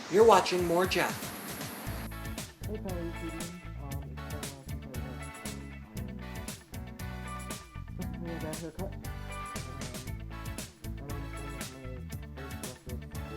You're watching More Jeff. Hey, fellow YouTubers. It's been a while since I got a haircut. I was one of my first semester of school.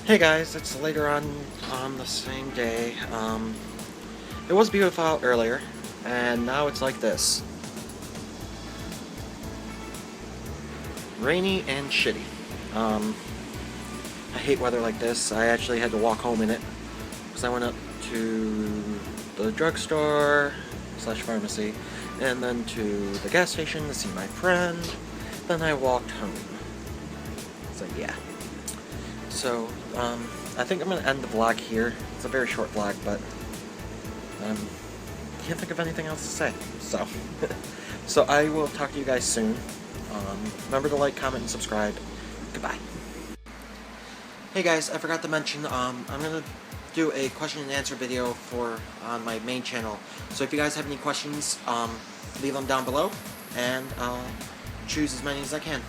Hey guys, it's later on the same day. It was beautiful out earlier, and now it's like this. Rainy and shitty. I hate weather like this. I actually had to walk home in it, because I went up to the drugstore / pharmacy, and then to the gas station to see my friend. Then I walked home. So yeah. So, I think I'm going to end the vlog here. It's a very short vlog, but can't think of anything else to say. So, so I will talk to you guys soon. Remember to like, comment, and subscribe. Goodbye. Hey guys, I forgot to mention, I'm going to do a question and answer video on my main channel. So if you guys have any questions, leave them down below, and I'll choose as many as I can.